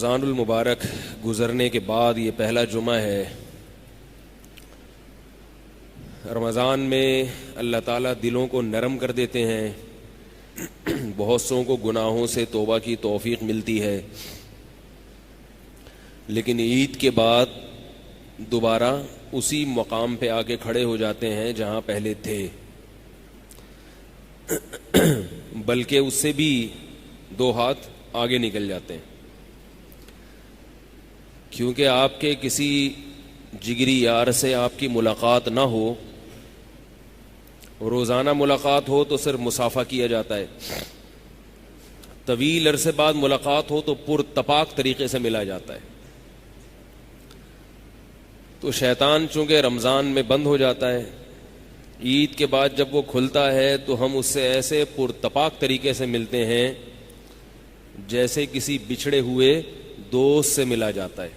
رمضان المبارک گزرنے کے بعد یہ پہلا جمعہ ہے۔ رمضان میں اللہ تعالیٰ دلوں کو نرم کر دیتے ہیں، بہت سوں کو گناہوں سے توبہ کی توفیق ملتی ہے، لیکن عید کے بعد دوبارہ اسی مقام پہ آ کے کھڑے ہو جاتے ہیں جہاں پہلے تھے، بلکہ اس سے بھی 2 ہاتھ آگے نکل جاتے ہیں، کیونکہ آپ کے کسی جگری یار سے آپ کی ملاقات نہ ہو، روزانہ ملاقات ہو تو صرف مصافحہ کیا جاتا ہے، طویل عرصے بعد ملاقات ہو تو پرتپاک طریقے سے ملا جاتا ہے۔ تو شیطان چونکہ رمضان میں بند ہو جاتا ہے، عید کے بعد جب وہ کھلتا ہے تو ہم اس سے ایسے پرتپاک طریقے سے ملتے ہیں جیسے کسی بچھڑے ہوئے دوست سے ملا جاتا ہے۔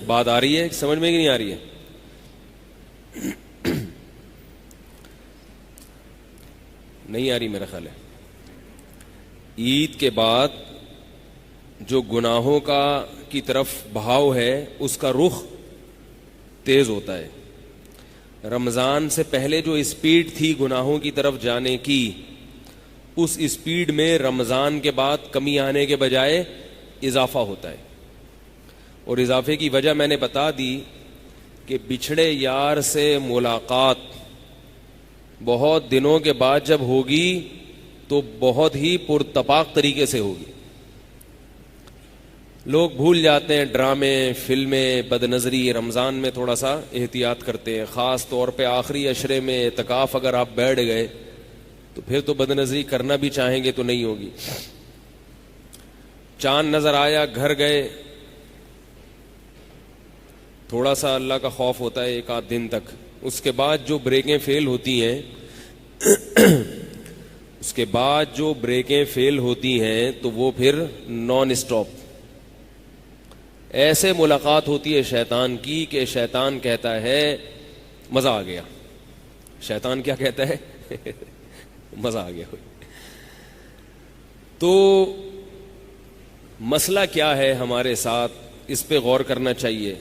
بات آ رہی ہے سمجھ میں کہ نہیں آ رہی ہے؟ نہیں آ رہی میرا خیال ہے۔ عید کے بعد جو گناہوں کی طرف بہاؤ ہے اس کا رخ تیز ہوتا ہے۔ رمضان سے پہلے جو اسپیڈ تھی گناہوں کی طرف جانے کی، اس اسپیڈ میں رمضان کے بعد کمی آنے کے بجائے اضافہ ہوتا ہے، اور اضافے کی وجہ میں نے بتا دی کہ بچھڑے یار سے ملاقات بہت دنوں کے بعد جب ہوگی تو بہت ہی پرتپاک طریقے سے ہوگی۔ لوگ بھول جاتے ہیں ڈرامے، فلمیں، بد نظری، رمضان میں تھوڑا سا احتیاط کرتے ہیں، خاص طور پہ آخری عشرے میں اعتکاف اگر آپ بیٹھ گئے تو پھر تو بد نظری کرنا بھی چاہیں گے تو نہیں ہوگی۔ چاند نظر آیا، گھر گئے، تھوڑا سا اللہ کا خوف ہوتا ہے 1 آدھ دن تک، اس کے بعد جو بریکیں فیل ہوتی ہیں تو وہ پھر نان اسٹاپ ایسے ملاقات ہوتی ہے شیطان کی کہ شیطان کہتا ہے مزہ آ گیا۔ شیطان کیا کہتا ہے؟ مزہ آ گیا۔ تو مسئلہ کیا ہے ہمارے ساتھ، اس پہ غور کرنا چاہیے۔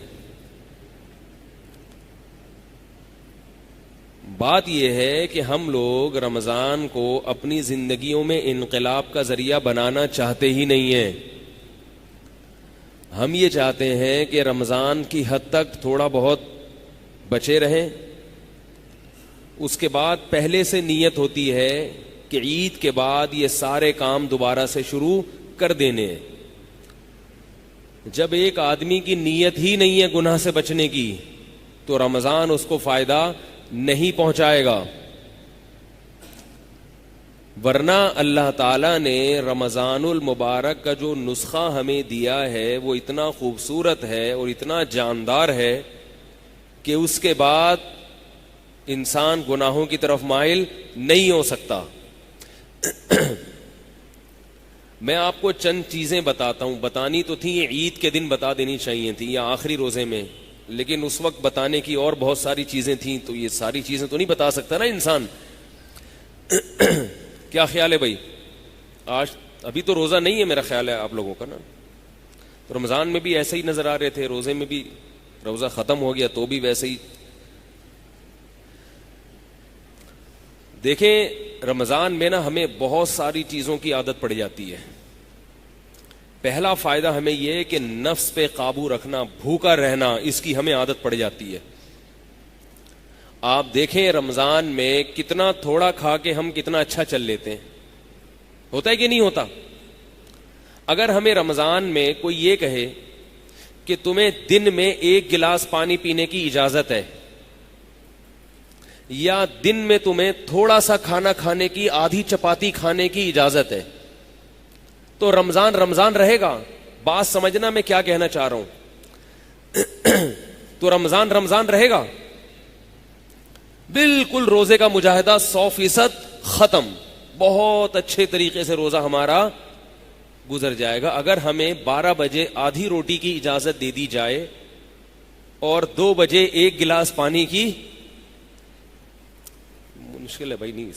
بات یہ ہے کہ ہم لوگ رمضان کو اپنی زندگیوں میں انقلاب کا ذریعہ بنانا چاہتے ہی نہیں ہیں۔ ہم یہ چاہتے ہیں کہ رمضان کی حد تک تھوڑا بہت بچے رہیں، اس کے بعد پہلے سے نیت ہوتی ہے کہ عید کے بعد یہ سارے کام دوبارہ سے شروع کر دینے ہیں۔ جب ایک آدمی کی نیت ہی نہیں ہے گناہ سے بچنے کی تو رمضان اس کو فائدہ نہیں پہنچائے گا، ورنہ اللہ تعالیٰ نے رمضان المبارک کا جو نسخہ ہمیں دیا ہے وہ اتنا خوبصورت ہے اور اتنا جاندار ہے کہ اس کے بعد انسان گناہوں کی طرف مائل نہیں ہو سکتا۔ میں آپ کو چند چیزیں بتاتا ہوں، بتانی تو تھی، یہ عید کے دن بتا دینی چاہیے تھی یا آخری روزے میں، لیکن اس وقت بتانے کی اور بہت ساری چیزیں تھیں، تو یہ ساری چیزیں تو نہیں بتا سکتا نا انسان۔ کیا خیال ہے بھائی؟ آج ابھی تو روزہ نہیں ہے میرا خیال ہے آپ لوگوں کا نا، تو رمضان میں بھی ایسے ہی نظر آ رہے تھے، روزے میں بھی، روزہ ختم ہو گیا تو بھی ویسے ہی۔ دیکھیں رمضان میں نا ہمیں بہت ساری چیزوں کی عادت پڑ جاتی ہے۔ پہلا فائدہ ہمیں یہ ہے کہ نفس پہ قابو رکھنا، بھوکا رہنا، اس کی ہمیں عادت پڑ جاتی ہے۔ آپ دیکھیں رمضان میں کتنا تھوڑا کھا کے ہم کتنا اچھا چل لیتے ہیں، ہوتا ہے کہ نہیں ہوتا؟ اگر ہمیں رمضان میں کوئی یہ کہے کہ تمہیں دن میں 1 گلاس پانی پینے کی اجازت ہے، یا دن میں تمہیں تھوڑا سا کھانا کھانے کی، آدھی چپاتی کھانے کی اجازت ہے، تو رمضان رمضان رہے گا۔ بات سمجھنا میں کیا کہنا چاہ رہا ہوں۔ تو رمضان رمضان رہے گا، بالکل روزے کا مجاہدہ 100% ختم، بہت اچھے طریقے سے روزہ ہمارا گزر جائے گا۔ اگر ہمیں 12 بجے آدھی روٹی کی اجازت دے دی جائے اور 2 بجے 1 گلاس پانی کی، مشکل ہے بھائی، نہیں،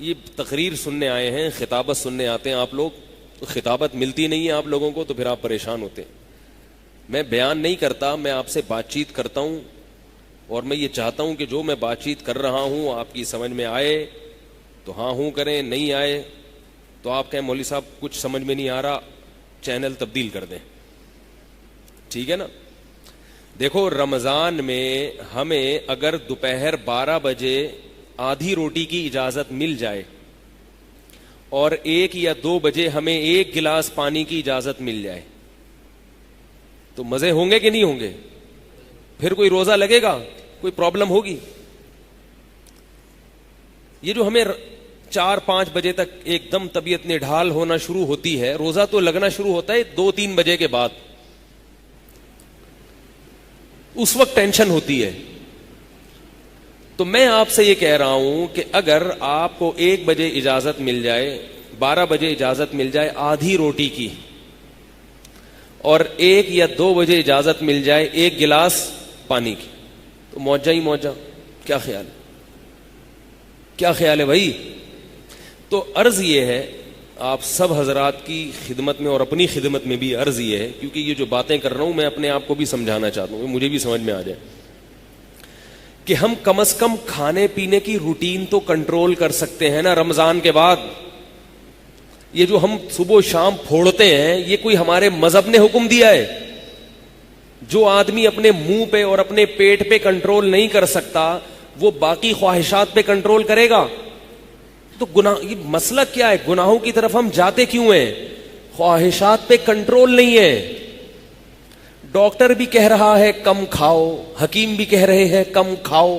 یہ تقریر سننے آئے ہیں، خطابت سننے آتے ہیں آپ لوگ، تو خطابت ملتی نہیں ہے آپ لوگوں کو تو پھر آپ پریشان ہوتے ہیں. میں بیان نہیں کرتا, میں آپ سے بات چیت کرتا ہوں, اور میں یہ چاہتا ہوں کہ جو میں بات چیت کر رہا ہوں آپ کی سمجھ میں آئے تو ہاں ہوں کریں, نہیں آئے تو آپ کہیں مولوی صاحب کچھ سمجھ میں نہیں آ رہا, چینل تبدیل کر دیں. ٹھیک ہے نا. دیکھو رمضان میں ہمیں اگر دوپہر 12 بجے آدھی روٹی کی اجازت مل جائے اور 1 یا 2 بجے ہمیں 1 گلاس پانی کی اجازت مل جائے تو مزے ہوں گے کہ نہیں ہوں گے؟ پھر کوئی روزہ لگے گا؟ کوئی پرابلم ہوگی؟ یہ جو ہمیں 4-5 بجے تک ایک دم طبیعت نڈھال ہونا شروع ہوتی ہے, روزہ تو لگنا شروع ہوتا ہے 2-3 بجے کے بعد. اس وقت ٹینشن ہوتی ہے. تو میں آپ سے یہ کہہ رہا ہوں کہ اگر آپ کو 1 بجے اجازت مل جائے, 12 بجے اجازت مل جائے آدھی روٹی کی, اور 1 یا 2 بجے اجازت مل جائے 1 گلاس پانی کی, تو موجہ ہی موجہ. کیا خیال ہے؟ کیا خیال ہے بھائی؟ تو عرض یہ ہے آپ سب حضرات کی خدمت میں اور اپنی خدمت میں بھی عرض یہ ہے, کیونکہ یہ جو باتیں کر رہا ہوں میں اپنے آپ کو بھی سمجھانا چاہتا ہوں, مجھے بھی سمجھ میں آ جائے کہ ہم کم از کم کھانے پینے کی روٹین تو کنٹرول کر سکتے ہیں نا رمضان کے بعد. یہ جو ہم صبح و شام پھوڑتے ہیں یہ کوئی ہمارے مذہب نے حکم دیا ہے؟ جو آدمی اپنے منہ پہ اور اپنے پیٹ پہ کنٹرول نہیں کر سکتا وہ باقی خواہشات پہ کنٹرول کرے گا؟ تو گناہ, یہ مسئلہ کیا ہے؟ گناہوں کی طرف ہم جاتے کیوں ہیں؟ خواہشات پہ کنٹرول نہیں ہے. ڈاکٹر بھی کہہ رہا ہے کم کھاؤ, حکیم بھی کہہ رہے ہیں کم کھاؤ,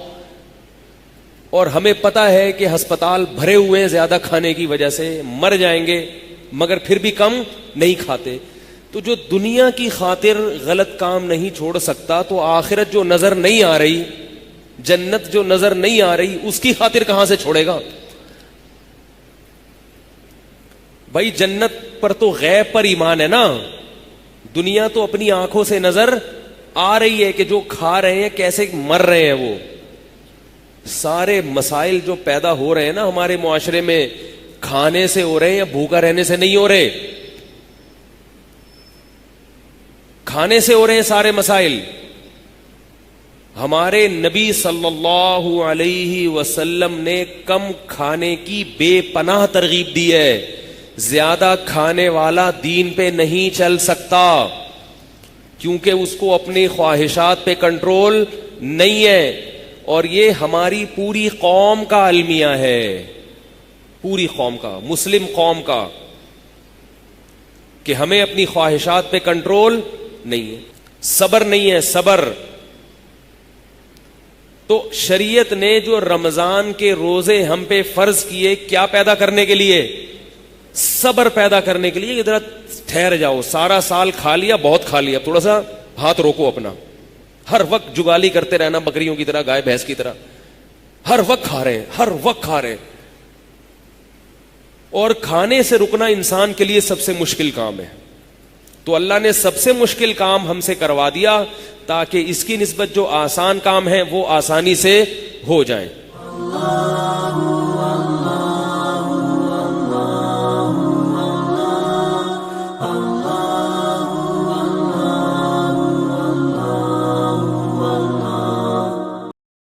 اور ہمیں پتا ہے کہ ہسپتال بھرے ہوئے ہیں زیادہ کھانے کی وجہ سے, مر جائیں گے, مگر پھر بھی کم نہیں کھاتے. تو جو دنیا کی خاطر غلط کام نہیں چھوڑ سکتا تو آخرت جو نظر نہیں آ رہی, جنت جو نظر نہیں آ رہی, اس کی خاطر کہاں سے چھوڑے گا بھائی؟ جنت پر تو غیب پر ایمان ہے نا. دنیا تو اپنی آنکھوں سے نظر آ رہی ہے کہ جو کھا رہے ہیں کیسے مر رہے ہیں. وہ سارے مسائل جو پیدا ہو رہے ہیں نا ہمارے معاشرے میں, کھانے سے ہو رہے ہیں یا بھوکا رہنے سے نہیں ہو رہے؟ کھانے سے ہو رہے ہیں سارے مسائل. ہمارے نبی صلی اللہ علیہ وسلم نے کم کھانے کی بے پناہ ترغیب دی ہے. زیادہ کھانے والا دین پہ نہیں چل سکتا, کیونکہ اس کو اپنی خواہشات پہ کنٹرول نہیں ہے. اور یہ ہماری پوری قوم کا المیہ ہے, پوری قوم کا, مسلم قوم کا, کہ ہمیں اپنی خواہشات پہ کنٹرول نہیں ہے, صبر نہیں ہے, صبر. تو شریعت نے جو رمضان کے روزے ہم پہ فرض کیے, کیا پیدا کرنے کے لیے؟ صبر پیدا کرنے کے لیے. ادھر ٹھہر جاؤ, سارا سال کھا لیا, بہت کھا لیا, تھوڑا سا ہاتھ روکو اپنا. ہر وقت جگالی کرتے رہنا بکریوں کی طرح, گائے بھینس کی طرح, ہر وقت کھا رہے ہیں, ہر وقت کھا رہے ہیں. اور کھانے سے رکنا انسان کے لیے سب سے مشکل کام ہے. تو اللہ نے سب سے مشکل کام ہم سے کروا دیا تاکہ اس کی نسبت جو آسان کام ہے وہ آسانی سے ہو جائیں.